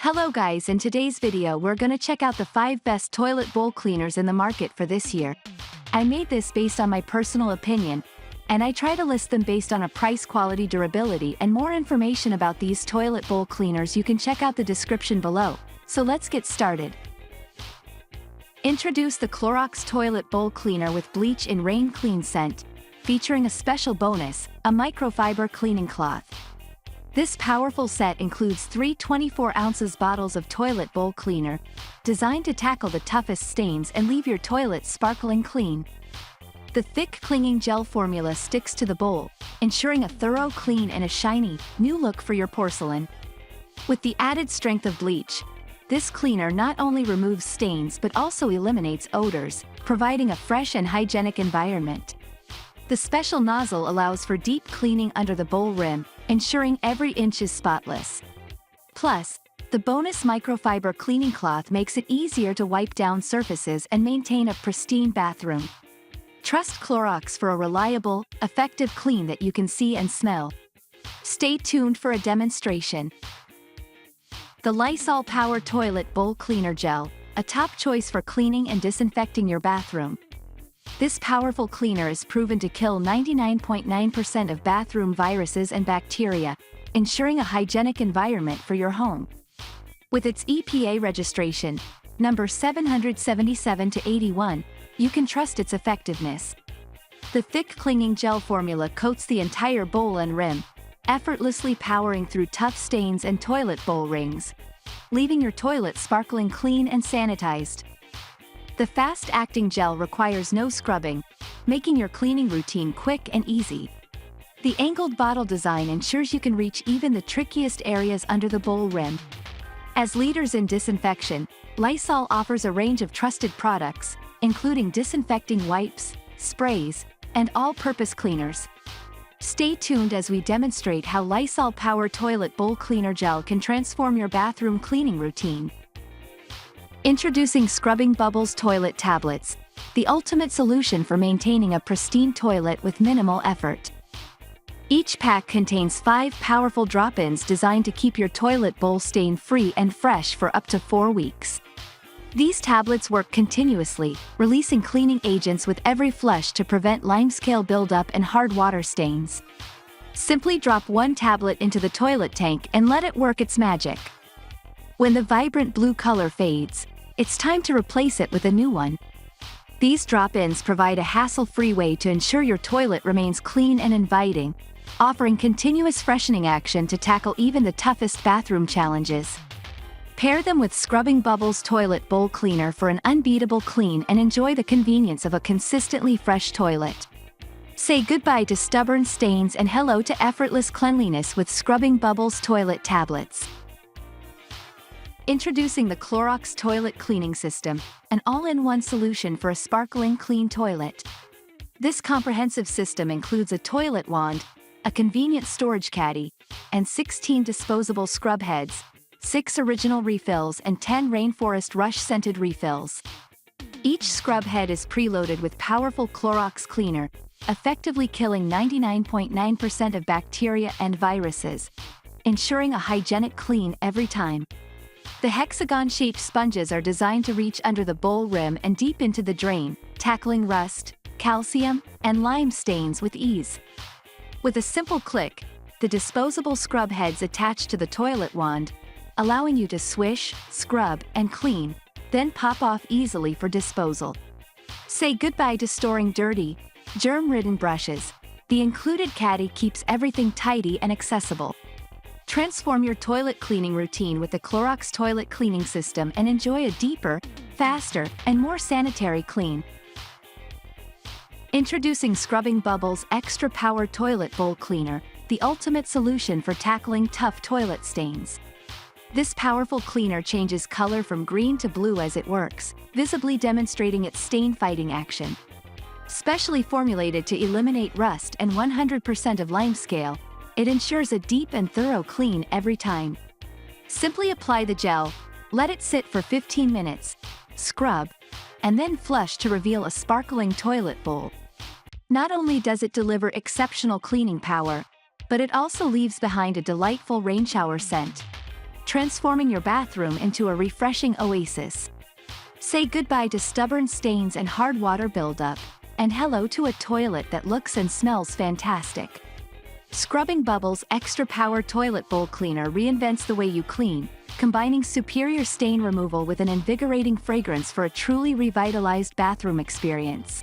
Hello guys, in today's video we're gonna check out the 5 best toilet bowl cleaners in the market for this year. I made this based on my personal opinion, and I try to list them based on a price, quality, durability, and more information about these toilet bowl cleaners you can check out the description below. So let's get started. Introduce the Clorox Toilet Bowl Cleaner with Bleach in Rain Clean scent, featuring a special bonus, a microfiber cleaning cloth. This powerful set includes 3 24-ounce bottles of toilet bowl cleaner, designed to tackle the toughest stains and leave your toilet sparkling clean. The thick clinging gel formula sticks to the bowl, ensuring a thorough clean and a shiny, new look for your porcelain. With the added strength of bleach, this cleaner not only removes stains but also eliminates odors, providing a fresh and hygienic environment. The special nozzle allows for deep cleaning under the bowl rim, ensuring every inch is spotless. Plus, the bonus microfiber cleaning cloth makes it easier to wipe down surfaces and maintain a pristine bathroom. Trust Clorox for a reliable, effective clean that you can see and smell. Stay tuned for a demonstration. The Lysol Power Toilet Bowl Cleaner Gel, a top choice for cleaning and disinfecting your bathroom. This powerful cleaner is proven to kill 99.9% of bathroom viruses and bacteria, ensuring a hygienic environment for your home. With its EPA registration, number 777-81, you can trust its effectiveness. The thick clinging gel formula coats the entire bowl and rim, effortlessly powering through tough stains and toilet bowl rings, leaving your toilet sparkling clean and sanitized. The fast-acting gel requires no scrubbing, making your cleaning routine quick and easy. The angled bottle design ensures you can reach even the trickiest areas under the bowl rim. As leaders in disinfection, Lysol offers a range of trusted products, including disinfecting wipes, sprays, and all-purpose cleaners. Stay tuned as we demonstrate how Lysol Power Toilet Bowl Cleaner Gel can transform your bathroom cleaning routine. Introducing Scrubbing Bubbles Toilet Tablets, the ultimate solution for maintaining a pristine toilet with minimal effort. Each pack contains 5 powerful drop-ins designed to keep your toilet bowl stain-free and fresh for up to 4 weeks. These tablets work continuously, releasing cleaning agents with every flush to prevent limescale buildup and hard water stains. Simply drop 1 tablet into the toilet tank and let it work its magic. When the vibrant blue color fades, it's time to replace it with a new one. These drop-ins provide a hassle-free way to ensure your toilet remains clean and inviting, offering continuous freshening action to tackle even the toughest bathroom challenges. Pair them with Scrubbing Bubbles Toilet Bowl Cleaner for an unbeatable clean and enjoy the convenience of a consistently fresh toilet. Say goodbye to stubborn stains and hello to effortless cleanliness with Scrubbing Bubbles Toilet Tablets. Introducing the Clorox Toilet Cleaning System, an all-in-one solution for a sparkling clean toilet. This comprehensive system includes a toilet wand, a convenient storage caddy, and 16 disposable scrub heads, 6 original refills and 10 Rainforest Rush scented refills. Each scrub head is preloaded with powerful Clorox cleaner, effectively killing 99.9% of bacteria and viruses, ensuring a hygienic clean every time. The hexagon-shaped sponges are designed to reach under the bowl rim and deep into the drain, tackling rust, calcium, and lime stains with ease. With a simple click, the disposable scrub heads attach to the toilet wand, allowing you to swish, scrub, and clean, then pop off easily for disposal. Say goodbye to storing dirty, germ-ridden brushes. The included caddy keeps everything tidy and accessible. Transform your toilet cleaning routine with the Clorox Toilet Cleaning System and enjoy a deeper, faster, and more sanitary clean. Introducing Scrubbing Bubbles Extra Power Toilet Bowl Cleaner, the ultimate solution for tackling tough toilet stains. This powerful cleaner changes color from green to blue as it works, visibly demonstrating its stain-fighting action. Specially formulated to eliminate rust and 100% of limescale, it ensures a deep and thorough clean every time. Simply apply the gel, let it sit for 15 minutes, scrub, and then flush to reveal a sparkling toilet bowl. Not only does it deliver exceptional cleaning power, but it also leaves behind a delightful rain shower scent. transforming your bathroom into a refreshing oasis. Say goodbye to stubborn stains and hard water buildup, and hello to a toilet that looks and smells fantastic. Scrubbing Bubbles Extra Power Toilet Bowl Cleaner reinvents the way you clean, combining superior stain removal with an invigorating fragrance for a truly revitalized bathroom experience.